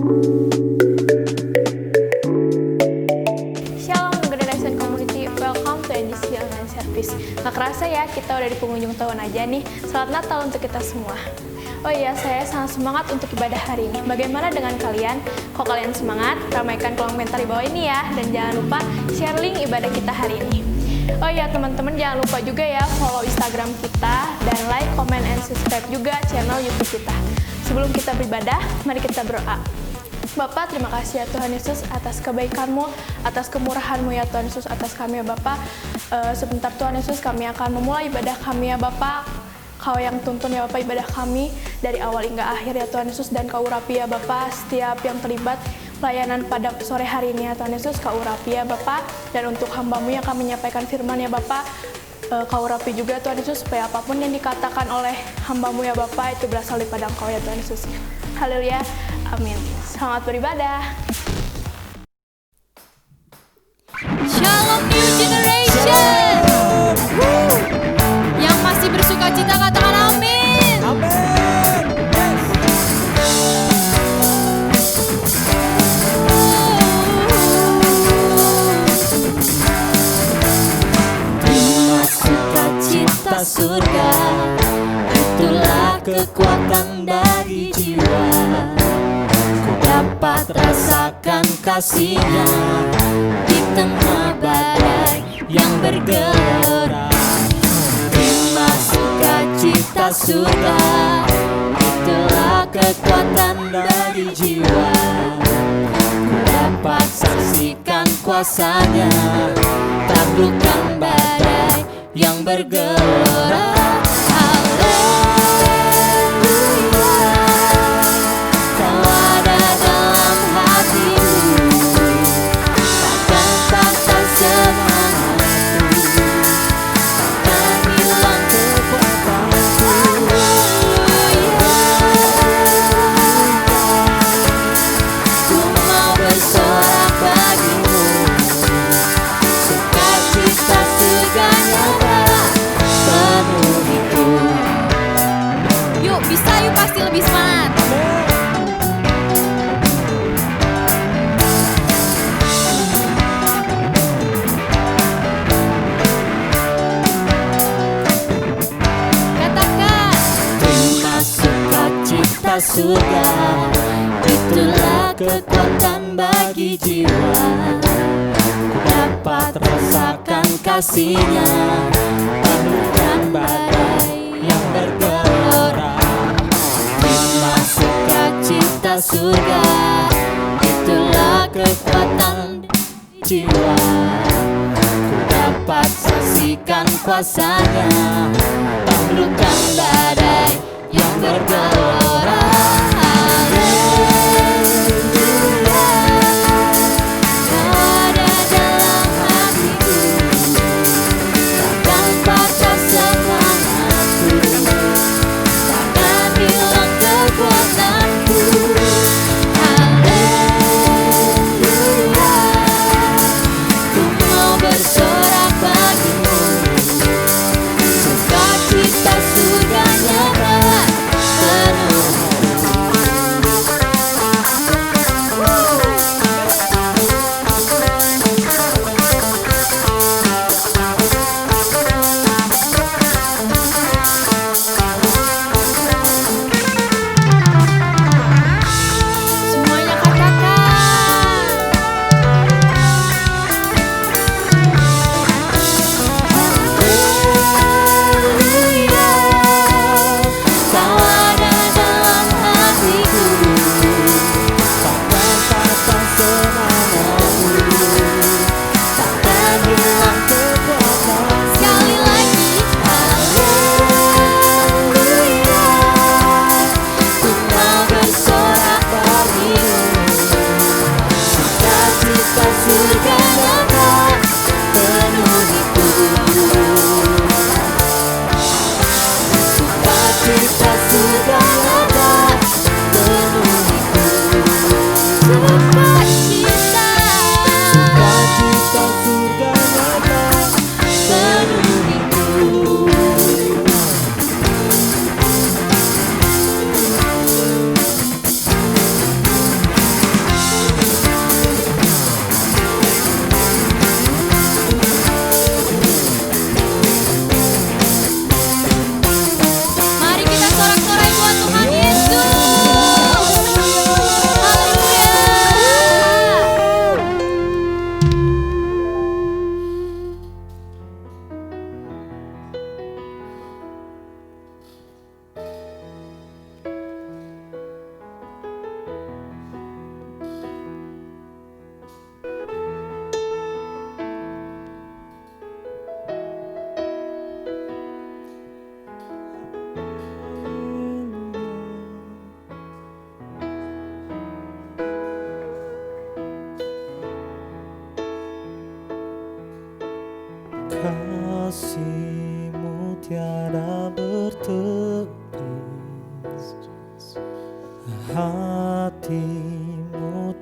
Shalom Generation Community, welcome to NDC Online Service. Nggak kerasa ya, kita udah di penghujung tahun aja nih. Selamat Natal untuk kita semua. Oh iya, saya sangat semangat untuk ibadah hari ini. Bagaimana dengan kalian? Kalau kalian semangat, ramaikan kolom komentar di bawah ini ya. Dan jangan lupa share link ibadah kita hari ini. Oh iya teman-teman, jangan lupa juga ya follow Instagram kita. Dan like, comment, and subscribe juga channel YouTube kita. Sebelum kita beribadah, mari kita berdoa. Bapak, terima kasih ya Tuhan Yesus atas kebaikan-Mu, atas kemurahan-Mu ya Tuhan Yesus atas kami ya Bapak. Sebentar Tuhan Yesus, kami akan memulai ibadah kami ya Bapak. Kau yang tuntun ya Bapak ibadah kami dari awal hingga akhir ya Tuhan Yesus, dan Kau urapi ya Bapak setiap yang terlibat pelayanan pada sore hari ini ya Tuhan Yesus. Kau urapi ya Bapak, dan untuk hamba-Mu yang kami menyampaikan firman ya Bapak, Kau urapi juga Tuhan Yesus supaya apapun yang dikatakan oleh hamba-Mu ya Bapak itu berasal daripada Engkau ya Tuhan Yesus. Haleluya, amin. Selamat beribadah. Shalom New Generation. Yang masih bersuka cita katakan amin. Terima sukacita surga, itulah kekuatan bagi jiwa. Ku dapat rasakan kasih-Nya di tengah badai yang bergelora. Terima sukacita surga, itulah kekuatan bagi jiwa. Ku dapat saksikan kuasa-Nya, taklukkan badai yang bergelora. Surga, itulah kekuatan bagi jiwa. Ku dapat rasakan kasih-Nya, taklukkan badai yang bergelora. Terima sukacita surga, itulah kekuatan jiwa. Ku dapat saksikan kuasa-Nya, taklukkan badai yang bergelora.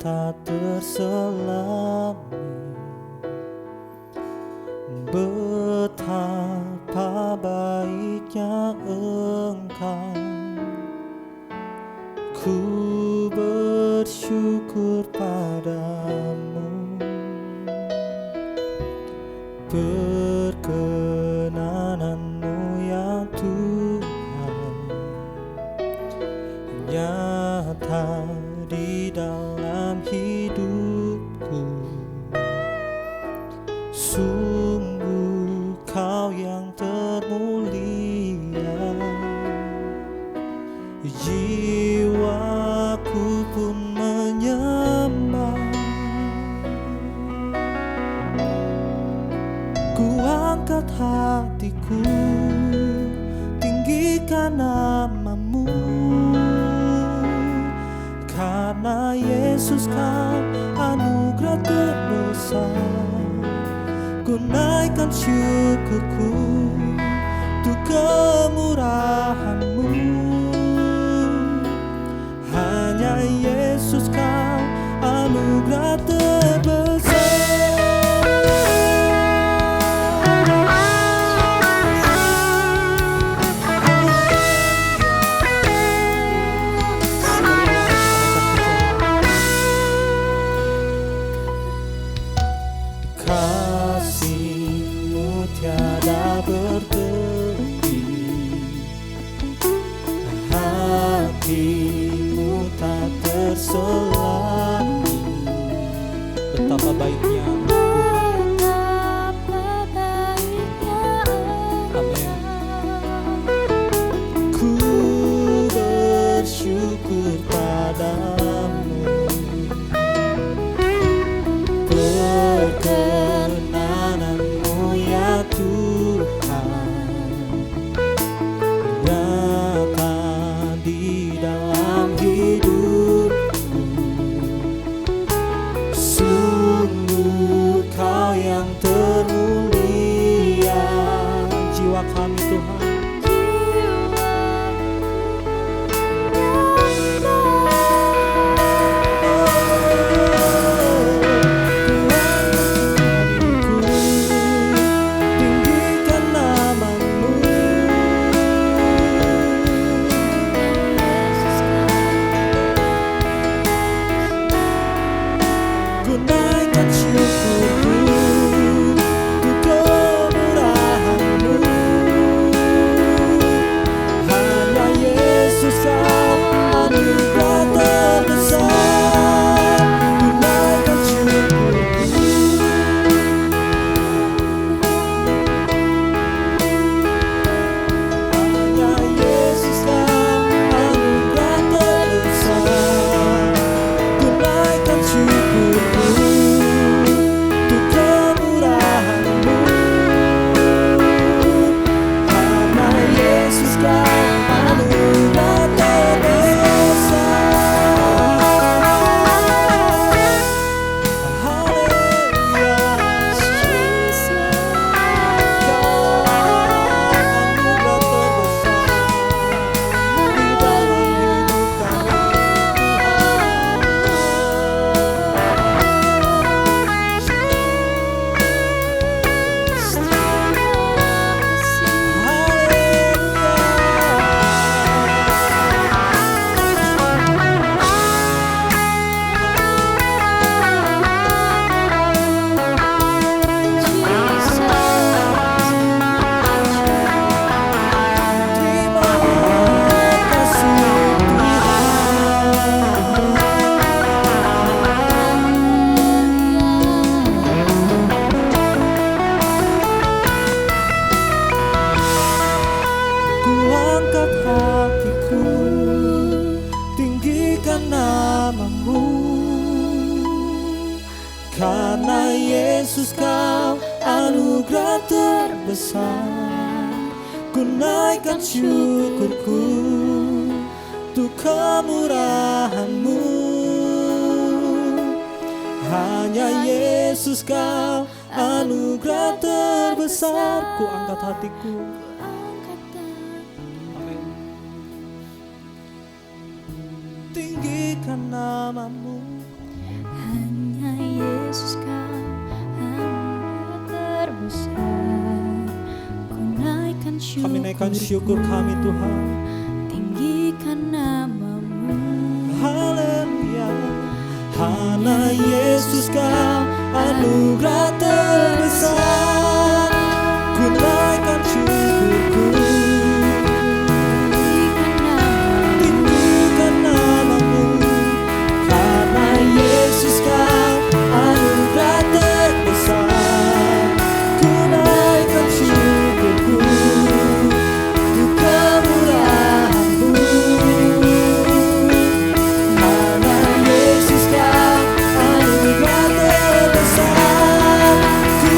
tak terselami. Betapa baiknya Engkau, ku bersyukur padamu. Perkenanan-Mu ya Tuhan nyata di dalam hidupku. Sungguh Kau yang termulia, jiwaku pun menyembah. Ku angkat hatiku, tinggikan nama-Mu, karena Yesus Kau anugerah terbesar. Ku naikkan syukurku untuk kemurahan-Mu. Hanya Yesus Kau anugerah terbesar. Kasih-Mu tiada bertepi, hati-Mu tak terselami. Betapa baiknya Tuhan. Amin. Ku bersyukur padamu. Perkenanan-Mu ya Tuhan nyata di dalam hidupku. Sungguh Kau yang termulia, jiwa kami Tuhan. Tinggikan nama-Mu, ku naikkan syukurku untuk kemurahan-Mu. Hanya Yesus Kau anugerah terbesar. Ku naikkan syukurku. Hanya Yesus Kau anugerah terbesar. Ku naikkan syukurku untuk kemurahan-Mu. Karena Yesus Kau anugerah terbesar. Haleluya. Kau anugerah terbesar di dalam hidup kami, terima kasih Tuhan. Ku angkat hatiku, tinggikan nama-Mu, karena Yesus Kau anugerah terbesar. Ku naikkan syukurku untuk kemurahan-Mu. Hanya Yesus Kau anugerah terbesar. Ku angkat hatiku. Amin. Tinggikan nama-Mu, naikkan syukur kami Tuhan. tinggikan namamu. Haleluya. Hanya Yesus kau anugerah terbesar. Ku naikkan syukurku. Tinggikan namamu. Karena Yesus kau anugerah terbesar. Ku naikkan syukurku untuk kemurahan-Mu. Karena Yesus kau anugerah terbesar. Ku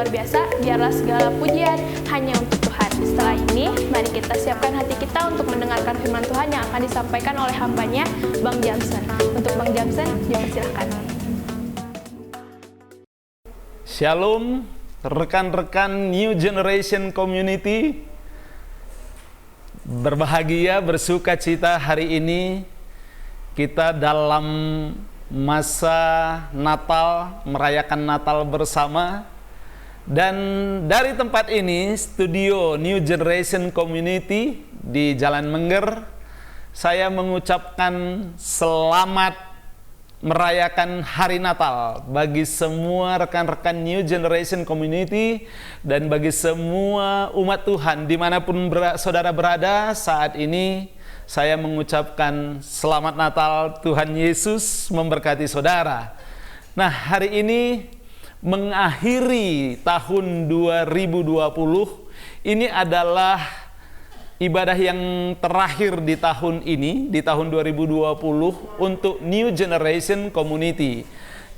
luar biasa, biarlah segala pujian hanya untuk Tuhan. Setelah ini, mari kita siapkan hati kita untuk mendengarkan firman Tuhan yang akan disampaikan oleh hambanya, Bang Jamson. Untuk Bang Jamson, dipersilahkan. Shalom, rekan-rekan New Generation Community. Berbahagia, bersuka cita hari ini kita dalam masa Natal, merayakan Natal bersama. Dan dari tempat ini, studio New Generation Community di Jalan Mengger, saya mengucapkan selamat merayakan hari Natal bagi semua rekan-rekan New Generation Community dan bagi semua umat Tuhan dimanapun saudara berada saat ini. Saya mengucapkan selamat Natal, Tuhan Yesus memberkati saudara. Nah, hari ini mengakhiri tahun 2020, ini adalah ibadah yang terakhir di tahun ini, di tahun 2020 untuk New Generation Community.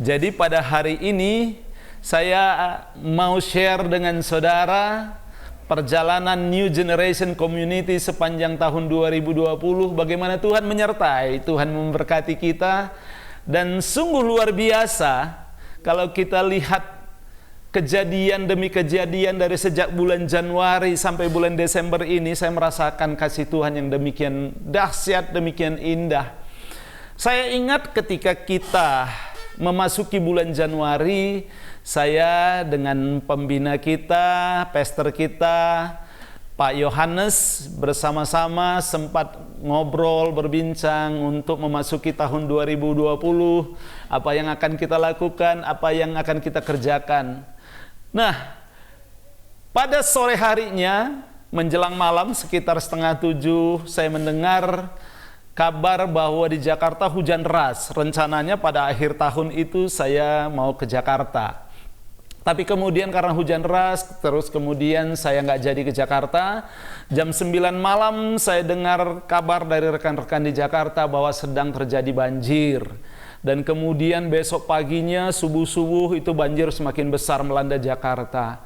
Jadi pada hari ini saya mau share dengan saudara perjalanan New Generation Community sepanjang tahun 2020, bagaimana Tuhan menyertai, Tuhan memberkati kita. Dan sungguh luar biasa kalau kita lihat kejadian demi kejadian dari sejak bulan Januari sampai bulan Desember ini, saya merasakan kasih Tuhan yang demikian dahsyat, demikian indah. Saya ingat ketika kita memasuki bulan Januari, saya dengan pembina kita, pastor kita, Pak Yohanes, bersama-sama sempat ngobrol, berbincang untuk memasuki tahun 2020, apa yang akan kita lakukan, apa yang akan kita kerjakan. Nah, pada sore harinya menjelang malam sekitar 6:30 saya mendengar kabar bahwa di Jakarta hujan deras. Rencananya pada akhir tahun itu saya mau ke Jakarta. Tapi kemudian karena hujan deras, terus kemudian saya nggak jadi ke Jakarta. Jam 9 malam saya dengar kabar dari rekan-rekan di Jakarta bahwa sedang terjadi banjir. Dan kemudian besok paginya subuh-subuh itu banjir semakin besar melanda Jakarta.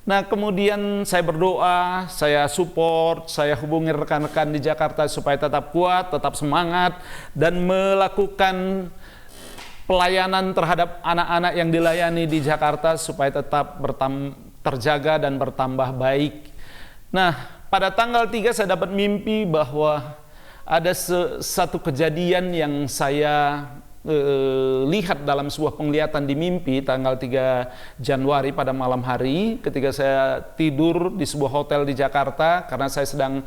Nah, kemudian saya berdoa, saya support, saya hubungi rekan-rekan di Jakarta supaya tetap kuat, tetap semangat, dan melakukan pelayanan terhadap anak-anak yang dilayani di Jakarta supaya tetap terjaga dan bertambah baik. Nah, pada tanggal 3 saya dapat mimpi bahwa ada satu kejadian yang saya lihat dalam sebuah penglihatan di mimpi tanggal 3 Januari pada malam hari ketika saya tidur di sebuah hotel di Jakarta karena saya sedang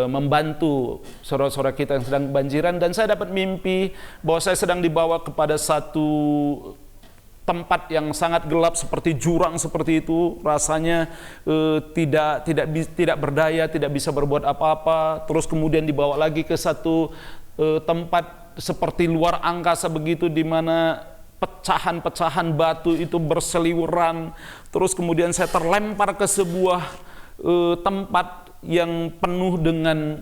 membantu saudara-saudara kita yang sedang kebanjiran, dan saya dapat mimpi bahwa saya sedang dibawa kepada satu tempat yang sangat gelap seperti jurang seperti itu, rasanya tidak berdaya, tidak bisa berbuat apa-apa. Terus kemudian dibawa lagi ke satu tempat seperti luar angkasa begitu, di mana pecahan-pecahan batu itu berseliweran. Terus kemudian saya terlempar ke sebuah tempat yang penuh dengan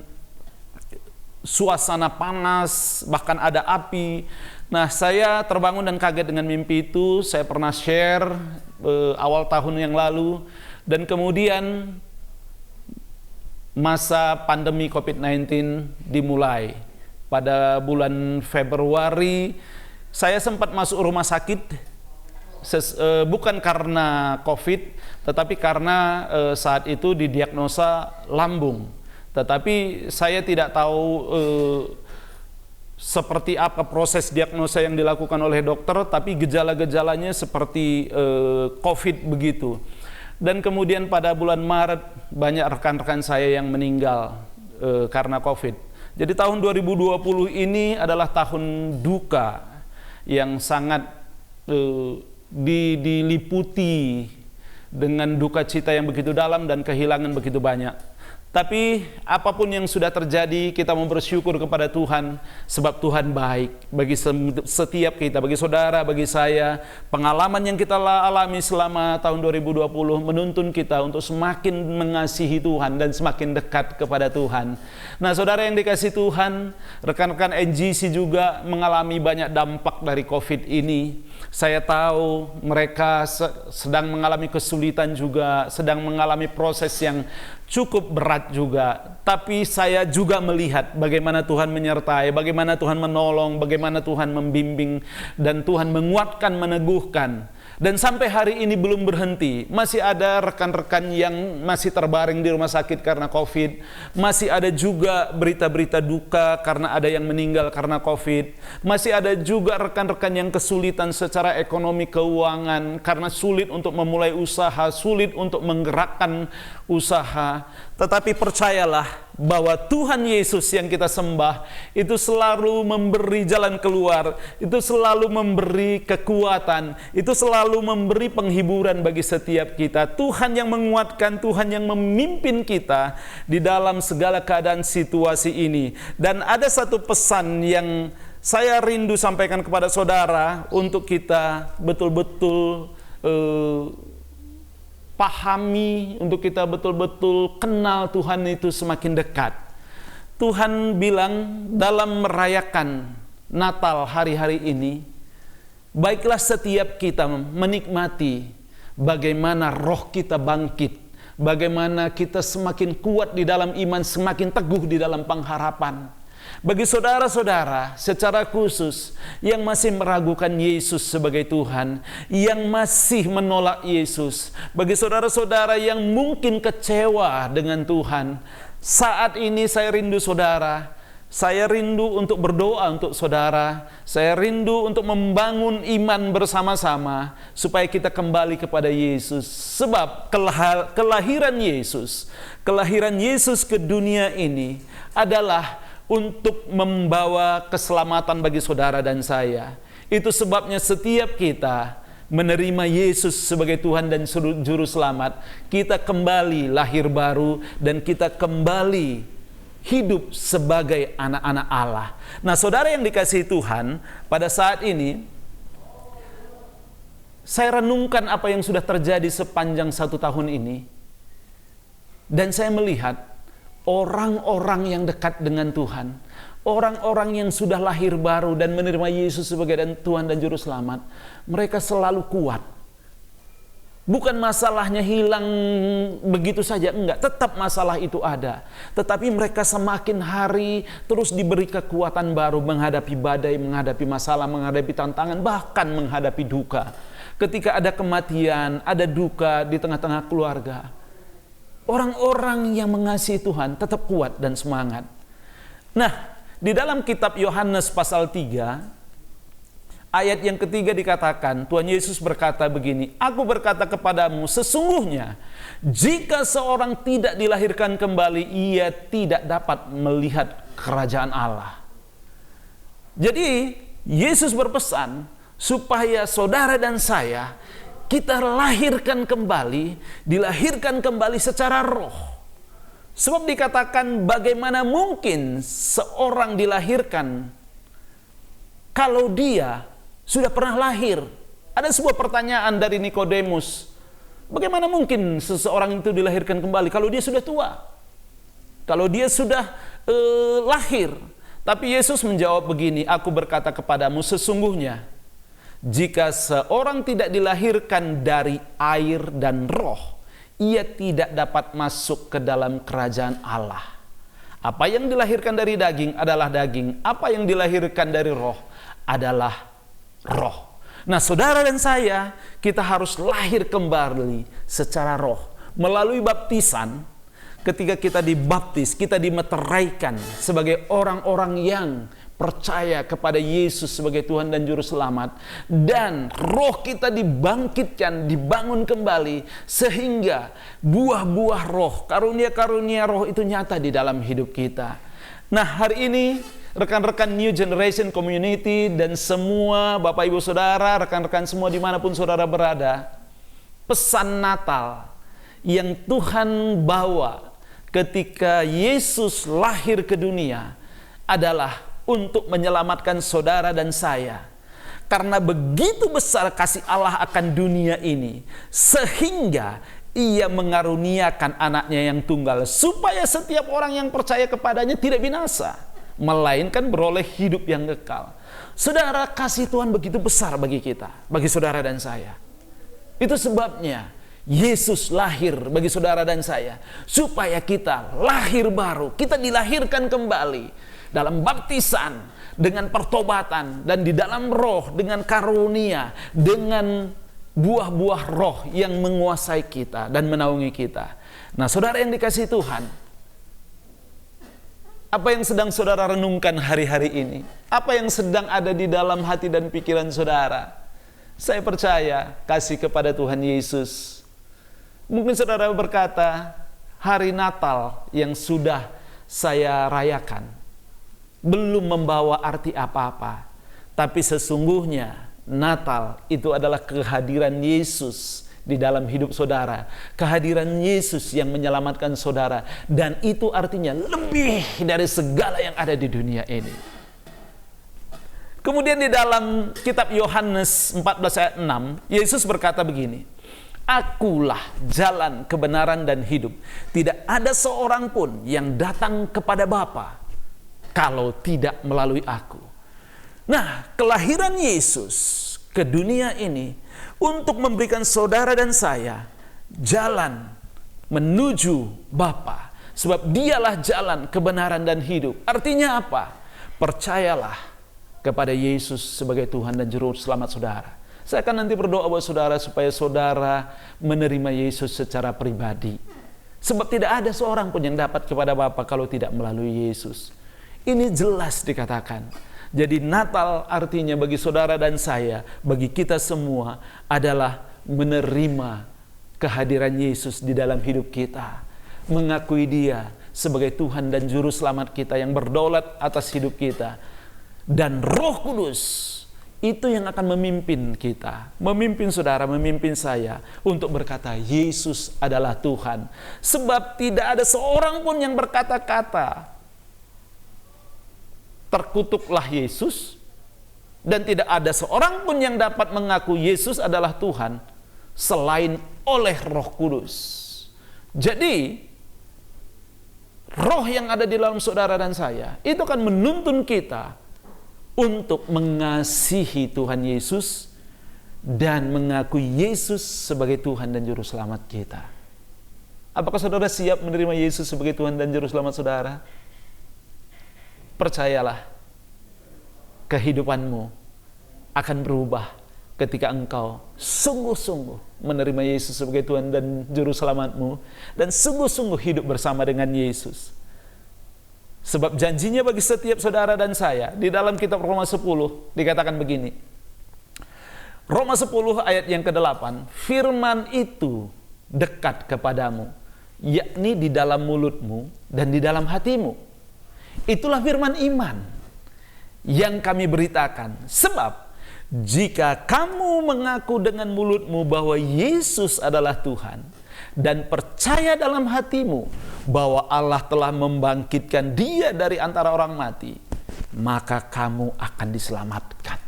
suasana panas, bahkan ada api. Nah, saya terbangun dan kaget dengan mimpi itu. Saya pernah share awal tahun yang lalu, dan kemudian masa pandemi COVID-19 dimulai. Pada bulan Februari, saya sempat masuk rumah sakit, bukan karena COVID, tetapi karena saat itu didiagnosa lambung. Tetapi saya tidak tahu seperti apa proses diagnosa yang dilakukan oleh dokter, tapi gejala-gejalanya seperti COVID begitu. Dan kemudian pada bulan Maret, banyak rekan-rekan saya yang meninggal karena COVID. Jadi tahun 2020 ini adalah tahun duka yang sangat diliputi dengan duka cita yang begitu dalam dan kehilangan begitu banyak. Tapi apapun yang sudah terjadi, kita mau bersyukur kepada Tuhan, sebab Tuhan baik bagi setiap kita, bagi saudara, bagi saya. Pengalaman yang kita alami selama tahun 2020 menuntun kita untuk semakin mengasihi Tuhan dan semakin dekat kepada Tuhan. Nah, saudara yang dikasihi Tuhan, rekan-rekan NGC juga mengalami banyak dampak dari COVID ini. Saya tahu mereka sedang mengalami kesulitan juga, sedang mengalami proses yang cukup berat juga. Tapi saya juga melihat bagaimana Tuhan menyertai, bagaimana Tuhan menolong, bagaimana Tuhan membimbing, dan Tuhan menguatkan, meneguhkan. Dan sampai hari ini belum berhenti. Masih ada rekan-rekan yang masih terbaring di rumah sakit karena COVID. Masih ada juga berita-berita duka karena ada yang meninggal karena COVID. Masih ada juga rekan-rekan yang kesulitan secara ekonomi keuangan karena sulit untuk memulai usaha, sulit untuk menggerakkan usaha. Tetapi percayalah bahwa Tuhan Yesus yang kita sembah itu selalu memberi jalan keluar, itu selalu memberi kekuatan, itu selalu memberi penghiburan bagi setiap kita. Tuhan yang menguatkan, Tuhan yang memimpin kita di dalam segala keadaan situasi ini. Dan ada satu pesan yang saya rindu sampaikan kepada saudara untuk kita betul-betul pahami, untuk kita betul-betul kenal Tuhan itu semakin dekat. Tuhan bilang dalam merayakan Natal hari-hari ini, baiklah setiap kita menikmati bagaimana roh kita bangkit, bagaimana kita semakin kuat di dalam iman, semakin teguh di dalam pengharapan. Bagi saudara-saudara secara khusus yang masih meragukan Yesus sebagai Tuhan, yang masih menolak Yesus, bagi saudara-saudara yang mungkin kecewa dengan Tuhan, saat ini saya rindu saudara, saya rindu untuk berdoa untuk saudara, saya rindu untuk membangun iman bersama-sama supaya kita kembali kepada Yesus. Sebab kelahiran Yesus ke dunia ini adalah untuk membawa keselamatan bagi saudara dan saya. Itu sebabnya setiap kita menerima Yesus sebagai Tuhan dan Juru Selamat, kita kembali lahir baru dan kita kembali hidup sebagai anak-anak Allah. Nah, saudara yang dikasihi Tuhan, pada saat ini saya renungkan apa yang sudah terjadi sepanjang 1 tahun ini, dan saya melihat orang-orang yang dekat dengan Tuhan, orang-orang yang sudah lahir baru dan menerima Yesus sebagai Tuhan dan Juru Selamat, mereka selalu kuat. Bukan masalahnya hilang begitu saja, enggak, tetap masalah itu ada. Tetapi mereka semakin hari terus diberi kekuatan baru menghadapi badai, menghadapi masalah, menghadapi tantangan, bahkan menghadapi duka. Ketika ada kematian, ada duka di tengah-tengah keluarga, orang-orang yang mengasihi Tuhan tetap kuat dan semangat. Nah, di dalam kitab Yohanes pasal 3, ayat yang ketiga dikatakan, Tuhan Yesus berkata begini, "Aku berkata kepadamu, sesungguhnya jika seorang tidak dilahirkan kembali, ia tidak dapat melihat kerajaan Allah." Jadi, Yesus berpesan supaya saudara dan saya kita dilahirkan kembali secara roh. Sebab dikatakan bagaimana mungkin seorang dilahirkan kalau dia sudah pernah lahir. Ada sebuah pertanyaan dari Nikodemus. Bagaimana mungkin seseorang itu dilahirkan kembali kalau dia sudah tua? Kalau dia sudah lahir. Tapi Yesus menjawab begini, "Aku berkata kepadamu, sesungguhnya jika seorang tidak dilahirkan dari air dan roh, ia tidak dapat masuk ke dalam kerajaan Allah. Apa yang dilahirkan dari daging adalah daging, apa yang dilahirkan dari roh adalah roh." Nah, saudara dan saya, kita harus lahir kembali secara roh. Melalui baptisan, ketika kita dibaptis, kita dimeteraikan sebagai orang-orang yang percaya kepada Yesus sebagai Tuhan dan Juru Selamat, dan roh kita dibangkitkan, dibangun kembali, sehingga buah-buah roh, karunia-karunia roh itu nyata di dalam hidup kita. Nah, hari ini rekan-rekan New Generation Community dan semua Bapak Ibu Saudara, rekan-rekan semua dimanapun saudara berada, pesan Natal yang Tuhan bawa ketika Yesus lahir ke dunia adalah untuk menyelamatkan saudara dan saya. Karena begitu besar kasih Allah akan dunia ini, sehingga Ia mengaruniakan anaknya yang tunggal, supaya setiap orang yang percaya kepadanya tidak binasa, melainkan beroleh hidup yang kekal. Saudara, kasih Tuhan begitu besar bagi kita, bagi saudara dan saya. Itu sebabnya Yesus lahir bagi saudara dan saya, supaya kita lahir baru, kita dilahirkan kembali dalam baptisan, dengan pertobatan, dan di dalam roh, dengan karunia, dengan buah-buah roh yang menguasai kita dan menaungi kita. Nah, saudara yang dikasihi Tuhan, apa yang sedang saudara renungkan hari-hari ini? Apa yang sedang ada di dalam hati dan pikiran saudara? Saya percaya kasih kepada Tuhan Yesus. Mungkin saudara berkata, hari Natal yang sudah saya rayakan belum membawa arti apa-apa. Tapi sesungguhnya Natal itu adalah kehadiran Yesus di dalam hidup saudara. Kehadiran Yesus yang menyelamatkan saudara. Dan itu artinya lebih dari segala yang ada di dunia ini. Kemudian di dalam kitab Yohanes 14 ayat 6, Yesus berkata begini, Akulah jalan kebenaran dan hidup. Tidak ada seorang pun yang datang kepada Bapa kalau tidak melalui aku. Nah, kelahiran Yesus ke dunia ini untuk memberikan saudara dan saya jalan menuju Bapa. Sebab dialah jalan kebenaran dan hidup. Artinya apa? Percayalah kepada Yesus sebagai Tuhan dan Juru Selamat saudara. Saya akan nanti berdoa buat saudara supaya saudara menerima Yesus secara pribadi. Sebab tidak ada seorang pun yang dapat kepada Bapa kalau tidak melalui Yesus. Ini jelas dikatakan. Jadi Natal artinya bagi saudara dan saya, bagi kita semua adalah menerima kehadiran Yesus di dalam hidup kita. Mengakui Dia sebagai Tuhan dan Juru Selamat kita yang berdaulat atas hidup kita. Dan Roh Kudus itu yang akan memimpin kita, memimpin saudara, memimpin saya untuk berkata Yesus adalah Tuhan. Sebab tidak ada seorang pun yang berkata-kata terkutuklah Yesus, dan tidak ada seorang pun yang dapat mengaku Yesus adalah Tuhan selain oleh Roh Kudus. Jadi roh yang ada di dalam saudara dan saya itu akan menuntun kita untuk mengasihi Tuhan Yesus dan mengakui Yesus sebagai Tuhan dan Juru Selamat kita. Apakah saudara siap menerima Yesus sebagai Tuhan dan Juru Selamat saudara? Percayalah, kehidupanmu akan berubah ketika engkau sungguh-sungguh menerima Yesus sebagai Tuhan dan Juru Selamatmu dan sungguh-sungguh hidup bersama dengan Yesus. Sebab janjinya bagi setiap saudara dan saya di dalam kitab Roma 10 dikatakan begini. Roma 10 ayat yang ke-8, firman itu dekat kepadamu, yakni di dalam mulutmu dan di dalam hatimu. Itulah firman iman yang kami beritakan. Sebab jika kamu mengaku dengan mulutmu bahwa Yesus adalah Tuhan dan percaya dalam hatimu bahwa Allah telah membangkitkan Dia dari antara orang mati, maka kamu akan diselamatkan.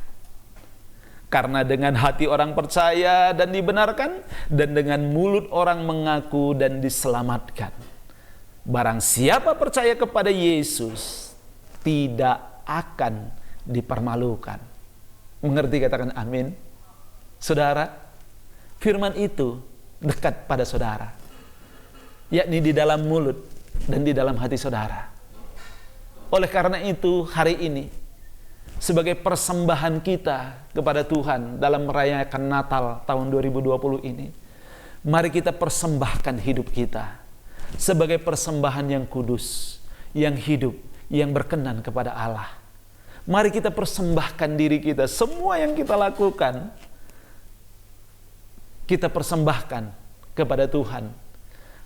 Karena dengan hati orang percaya dan dibenarkan, dan dengan mulut orang mengaku dan diselamatkan. Barang siapa percaya kepada Yesus tidak akan dipermalukan. Mengerti? Katakan amin. Saudara, firman itu dekat pada saudara, yakni di dalam mulut dan di dalam hati saudara. Oleh karena itu hari ini sebagai persembahan kita kepada Tuhan dalam merayakan Natal tahun 2020 ini, mari kita persembahkan hidup kita sebagai persembahan yang kudus, yang hidup, yang berkenan kepada Allah. Mari kita persembahkan diri kita, semua yang kita lakukan kita persembahkan kepada Tuhan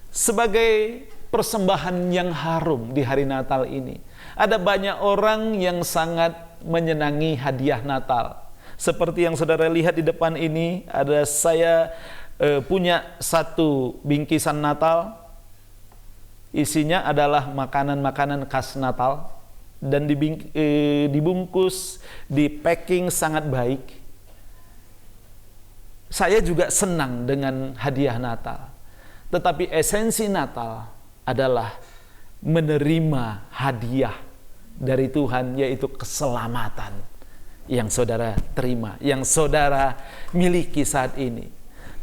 sebagai persembahan yang harum di hari Natal ini. Ada banyak orang yang sangat menyenangi hadiah Natal. Seperti yang saudara lihat di depan ini, ada saya punya satu bingkisan Natal Isinya adalah makanan-makanan khas Natal dan dibungkus, di packing sangat baik. Saya juga senang dengan hadiah Natal. Tetapi esensi Natal adalah menerima hadiah dari Tuhan, yaitu keselamatan yang saudara terima, yang saudara miliki saat ini.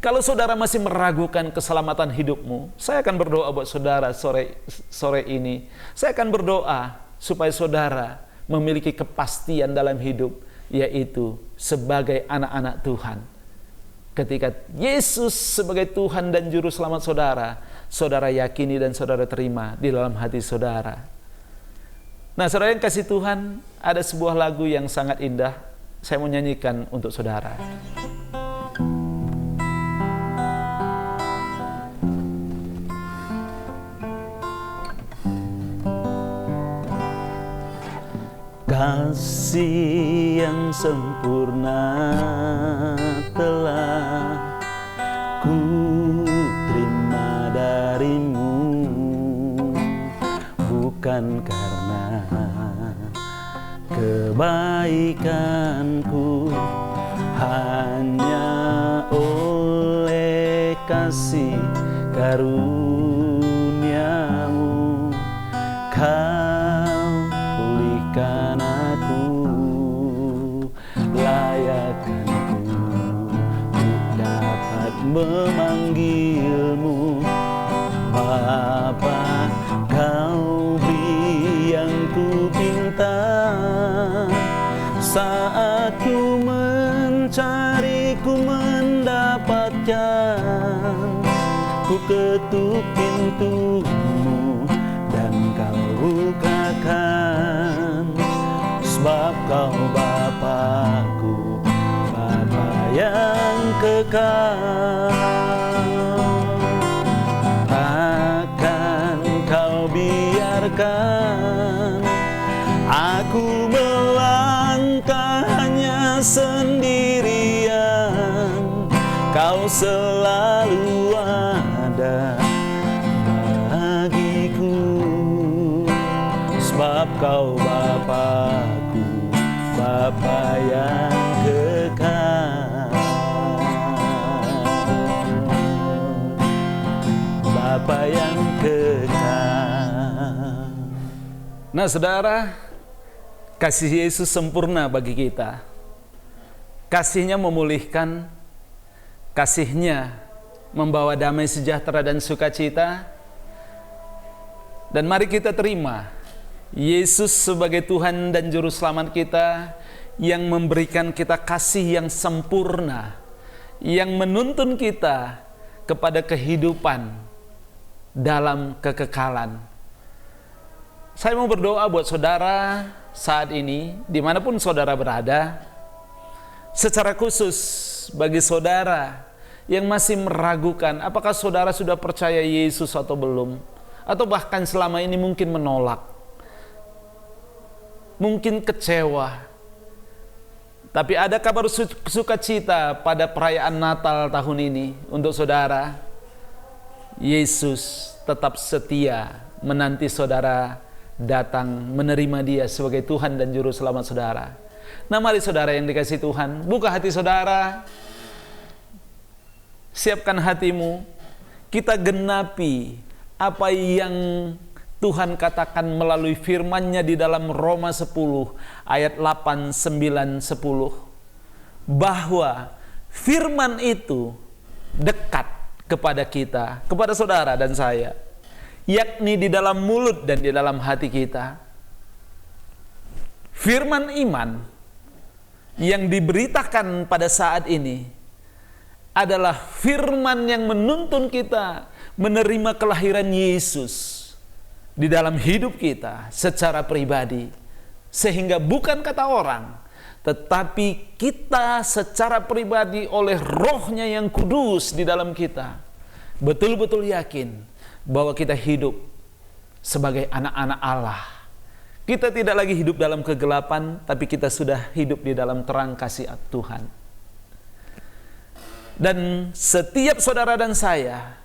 Kalau saudara masih meragukan keselamatan hidupmu, saya akan berdoa buat saudara sore ini. Saya akan berdoa supaya saudara memiliki kepastian dalam hidup, yaitu sebagai anak-anak Tuhan. Ketika Yesus sebagai Tuhan dan Juru Selamat saudara, saudara yakini dan saudara terima di dalam hati saudara. Nah, saudara yang kasih Tuhan, ada sebuah lagu yang sangat indah. Saya mau nyanyikan untuk saudara. Kasih yang sempurna telah ku terima darimu, bukan karena kebaikanku, hanya oleh kasih karuniamu kau pulihkan aku, layakkan ku untuk dapat memanggilmu Bapa. Kau beri yang ku pinta, saat ku mencari, ku mendapatkan. Ku ketuk pintumu dan kau bukakan, sebab kau Bapa-Ku, Bapa yang kekal. Takkan kau biarkan aku melangkah hanya sendirian, kau selalu ada bagiku, sebab kau Bapa-Ku, Bapa yang kekal, Bapa yang kekal. Nah, saudara, kasih Yesus sempurna bagi kita. Kasihnya memulihkan, kasihnya membawa damai sejahtera dan sukacita. Dan mari kita terima Yesus sebagai Tuhan dan Juru Selamat kita, yang memberikan kita kasih yang sempurna, yang menuntun kita kepada kehidupan dalam kekekalan. Saya mau berdoa buat saudara saat ini, dimanapun saudara berada, secara khusus bagi saudara yang masih meragukan apakah saudara sudah percaya Yesus atau belum, atau bahkan selama ini mungkin menolak, mungkin kecewa. Tapi ada kabar sukacita pada perayaan Natal tahun ini untuk saudara. Yesus tetap setia menanti saudara datang menerima Dia sebagai Tuhan dan Juru Selamat saudara. Nah, mari saudara yang dikasihi Tuhan, buka hati saudara, siapkan hatimu, kita genapi apa yang Tuhan katakan melalui firman-Nya di dalam Roma 10 ayat 8, 9, 10, bahwa firman itu dekat kepada kita, kepada saudara dan saya, yakni di dalam mulut dan di dalam hati kita. Firman iman yang diberitakan pada saat ini adalah firman yang menuntun kita menerima kelahiran Yesus di dalam hidup kita secara pribadi, sehingga bukan kata orang, tetapi kita secara pribadi oleh Roh-Nya yang kudus di dalam kita betul-betul yakin bahwa kita hidup sebagai anak-anak Allah. Kita tidak lagi hidup dalam kegelapan, tapi kita sudah hidup di dalam terang kasih Tuhan. Dan setiap saudara dan saya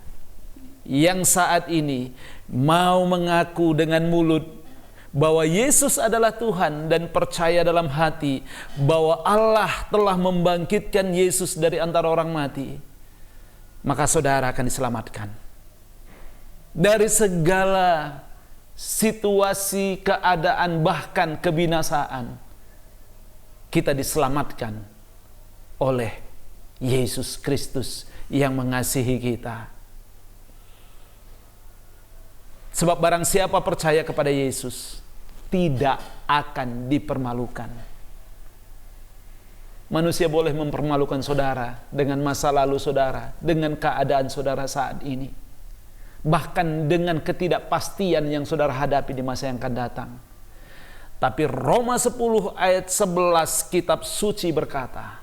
yang saat ini mau mengaku dengan mulut bahwa Yesus adalah Tuhan dan percaya dalam hati bahwa Allah telah membangkitkan Yesus dari antara orang mati, maka saudara akan diselamatkan dari segala situasi, keadaan, bahkan kebinasaan. Kita diselamatkan oleh Yesus Kristus yang mengasihi kita. Sebab barang siapa percaya kepada Yesus tidak akan dipermalukan. Manusia boleh mempermalukan saudara dengan masa lalu saudara, dengan keadaan saudara saat ini, bahkan dengan ketidakpastian yang saudara hadapi di masa yang akan datang. Tapi Roma 10 ayat 11 kitab suci berkata,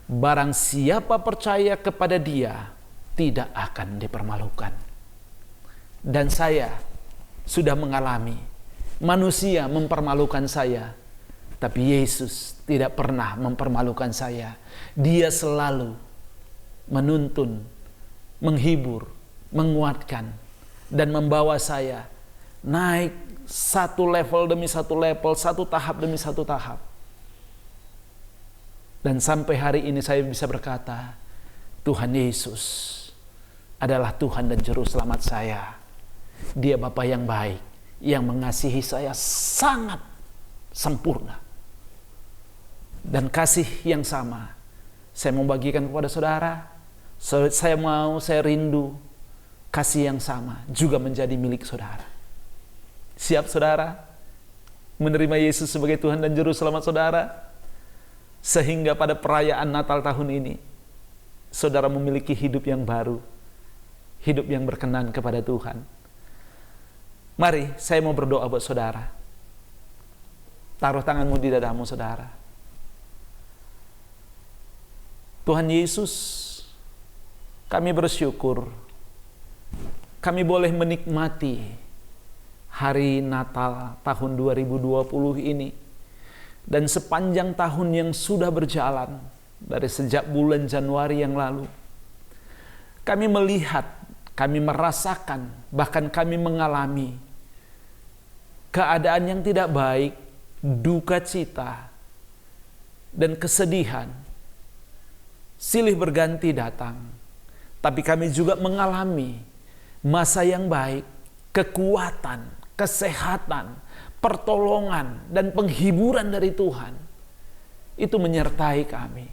barang siapa percaya kepada Dia tidak akan dipermalukan. Dan saya sudah mengalami manusia mempermalukan saya, tapi Yesus tidak pernah mempermalukan saya. Dia selalu menuntun, menghibur, menguatkan, dan membawa saya naik satu level demi satu level, satu tahap demi satu tahap. Dan sampai hari ini saya bisa berkata, Tuhan Yesus adalah Tuhan dan Juru Selamat saya. Dia Bapa yang baik, yang mengasihi saya sangat sempurna. Dan kasih yang sama saya mau bagikan kepada saudara. Saya rindu kasih yang sama juga menjadi milik saudara. Siap saudara menerima Yesus sebagai Tuhan dan Juru Selamat saudara, sehingga pada perayaan Natal tahun ini saudara memiliki hidup yang baru, hidup yang berkenan kepada Tuhan. Mari saya mau berdoa buat saudara. Taruh tanganmu di dadamu saudara. Tuhan Yesus, kami bersyukur kami boleh menikmati hari Natal tahun 2020 ini, dan sepanjang tahun yang sudah berjalan dari sejak bulan Januari yang lalu. Kami melihat, kami merasakan, bahkan kami mengalami keadaan yang tidak baik, duka cita, dan kesedihan silih berganti datang. Tapi kami juga mengalami masa yang baik, kekuatan, kesehatan, pertolongan, dan penghiburan dari Tuhan. Itu menyertai kami.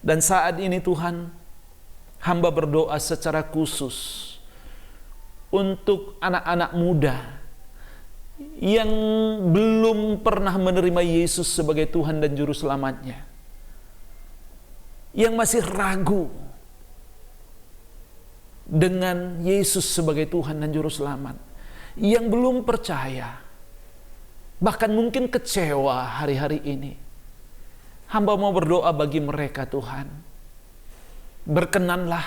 Dan saat ini Tuhan, hamba berdoa secara khusus untuk anak-anak muda yang belum pernah menerima Yesus sebagai Tuhan dan Juru Selamatnya, yang masih ragu dengan Yesus sebagai Tuhan dan Juru Selamat, yang belum percaya, bahkan mungkin kecewa hari-hari ini. Hamba mau berdoa bagi mereka Tuhan. Berkenanlah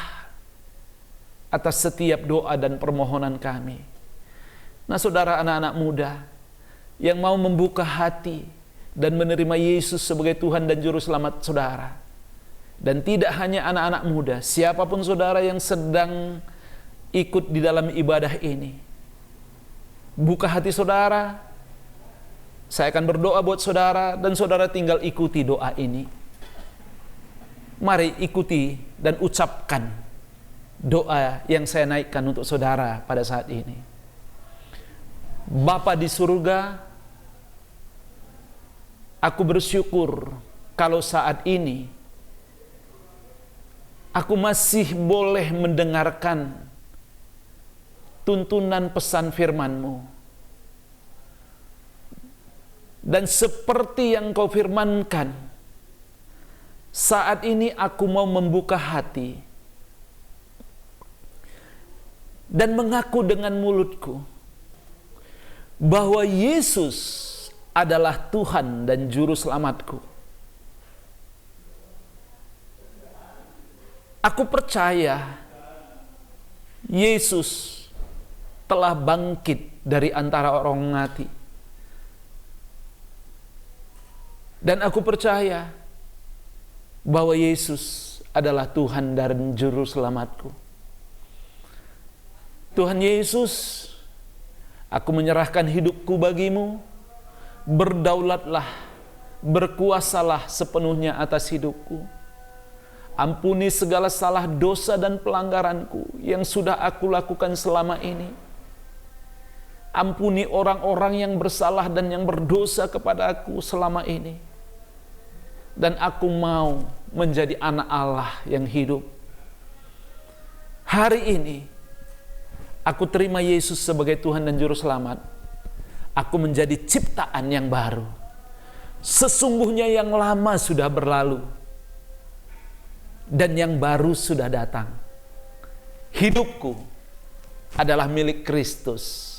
atas setiap doa dan permohonan kami. Nah saudara, anak-anak muda yang mau membuka hati dan menerima Yesus sebagai Tuhan dan Juru Selamat saudara. Dan tidak hanya anak-anak muda, siapapun saudara yang sedang ikut di dalam ibadah ini, buka hati saudara. Saya akan berdoa buat saudara dan saudara tinggal ikuti doa ini. Mari ikuti dan ucapkan doa yang saya naikkan untuk saudara pada saat ini. Bapa di surga, aku bersyukur kalau saat ini aku masih boleh mendengarkan tuntunan pesan firman-Mu. Dan seperti yang Kau firmankan, saat ini aku mau membuka hati dan mengaku dengan mulutku bahwa Yesus adalah Tuhan dan Juru Selamatku. Aku percaya Yesus telah bangkit dari antara orang mati. Dan aku percaya bahwa Yesus adalah Tuhan dan Juru Selamatku. Tuhan Yesus, Aku menyerahkan hidupku bagimu. Berdaulatlah, berkuasalah sepenuhnya atas hidupku. Ampuni segala salah dosa dan pelanggaranku yang sudah aku lakukan selama ini. Ampuni orang-orang yang bersalah dan yang berdosa kepada aku selama ini. Dan aku mau menjadi anak Allah yang hidup. Hari ini, aku terima Yesus sebagai Tuhan dan Juru Selamat. Aku menjadi ciptaan yang baru. Sesungguhnya yang lama sudah berlalu. Dan yang baru sudah datang. Hidupku adalah milik Kristus.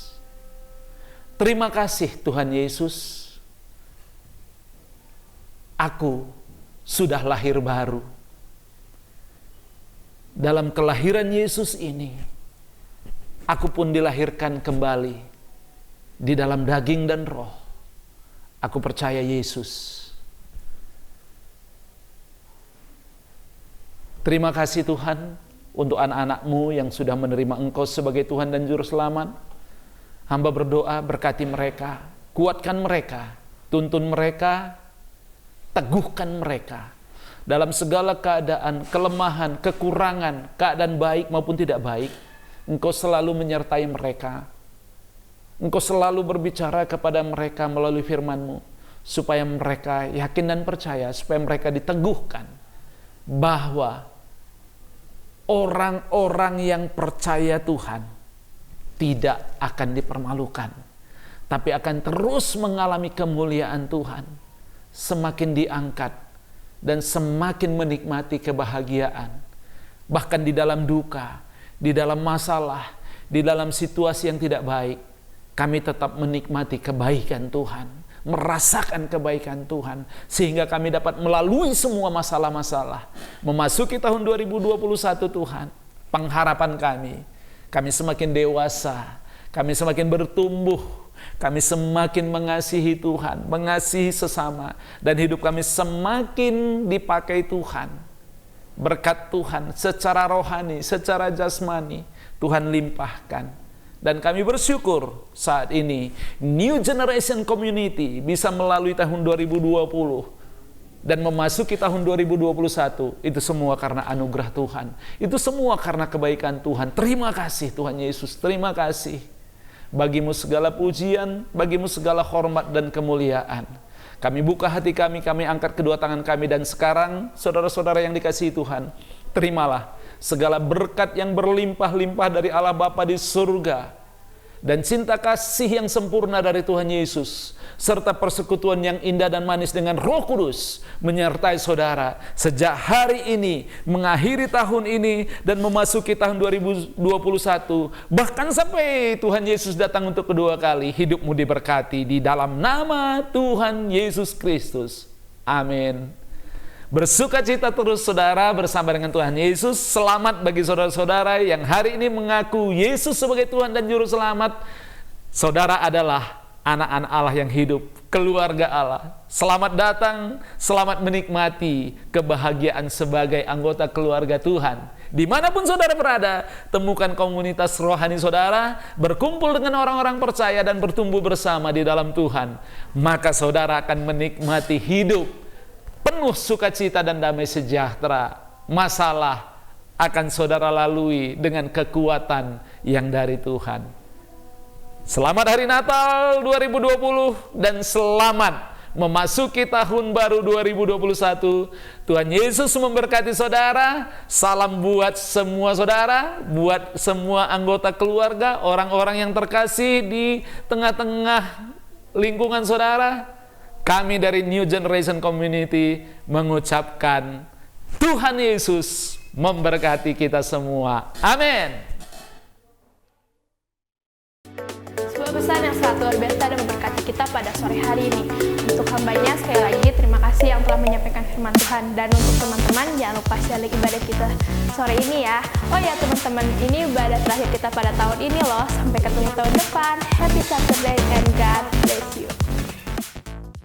Terima kasih Tuhan Yesus. Aku sudah lahir baru. Dalam kelahiran Yesus ini, aku pun dilahirkan kembali di dalam daging dan roh. Aku percaya Yesus. Terima kasih Tuhan untuk anak-anak-Mu yang sudah menerima Engkau sebagai Tuhan dan Juru Selamat. Hamba berdoa berkati mereka, kuatkan mereka, tuntun mereka, teguhkan mereka. Dalam segala keadaan, kelemahan, kekurangan, keadaan baik maupun tidak baik, Engkau selalu menyertai mereka. Engkau selalu berbicara kepada mereka melalui firman-Mu, supaya mereka yakin dan percaya, supaya mereka diteguhkan bahwa orang-orang yang percaya Tuhan tidak akan dipermalukan, tapi akan terus mengalami kemuliaan Tuhan, semakin diangkat dan semakin menikmati kebahagiaan. Bahkan di dalam duka, di dalam masalah, di dalam situasi yang tidak baik, kami tetap menikmati kebaikan Tuhan, merasakan kebaikan Tuhan, sehingga kami dapat melalui semua masalah-masalah. Memasuki tahun 2021 Tuhan, pengharapan kami semakin dewasa, kami semakin bertumbuh, kami semakin mengasihi Tuhan, mengasihi sesama, dan hidup kami semakin dipakai Tuhan. Berkat Tuhan secara rohani, secara jasmani, Tuhan limpahkan. Dan kami bersyukur saat ini New Generation Community bisa melalui tahun 2020 dan memasuki tahun 2021. Itu semua karena anugerah Tuhan. Itu semua karena kebaikan Tuhan. Terima kasih Tuhan Yesus, terima kasih. Bagimu segala pujian, bagimu segala hormat dan kemuliaan. Kami buka hati kami angkat kedua tangan kami, dan sekarang saudara-saudara yang dikasihi Tuhan, terimalah segala berkat yang berlimpah-limpah dari Allah Bapa di surga, dan cinta kasih yang sempurna dari Tuhan Yesus, serta persekutuan yang indah dan manis dengan Roh Kudus menyertai saudara sejak hari ini, mengakhiri tahun ini, dan memasuki tahun 2021, bahkan sampai Tuhan Yesus datang untuk kedua kali. Hidupmu diberkati di dalam nama Tuhan Yesus Kristus. Amin. Bersukacita terus saudara bersama dengan Tuhan Yesus. Selamat bagi saudara-saudara yang hari ini mengaku Yesus sebagai Tuhan dan Juru Selamat. Saudara adalah anak-anak Allah yang hidup, keluarga Allah. Selamat datang, selamat menikmati kebahagiaan sebagai anggota keluarga Tuhan. Dimanapun saudara berada, temukan komunitas rohani saudara, berkumpul dengan orang-orang percaya dan bertumbuh bersama di dalam Tuhan. Maka saudara akan menikmati hidup penuh sukacita dan damai sejahtera. Masalah akan saudara lalui dengan kekuatan yang dari Tuhan. Selamat Hari Natal 2020 dan selamat memasuki tahun baru 2021. Tuhan Yesus memberkati saudara. Salam buat semua saudara, buat semua anggota keluarga, orang-orang yang terkasih di tengah-tengah lingkungan saudara. Kami dari New Generation Community mengucapkan Tuhan Yesus memberkati kita semua. Amin. Sebuah pesan yang sangat luar biasa dan memberkati kita pada sore hari ini. Untuk hambanya sekali lagi terima kasih yang telah menyampaikan firman Tuhan. Dan untuk teman-teman jangan lupa share ibadah kita sore ini ya. Oh ya teman-teman, ini ibadah terakhir kita pada tahun ini loh. Sampai ketemu tahun depan. Happy Saturday and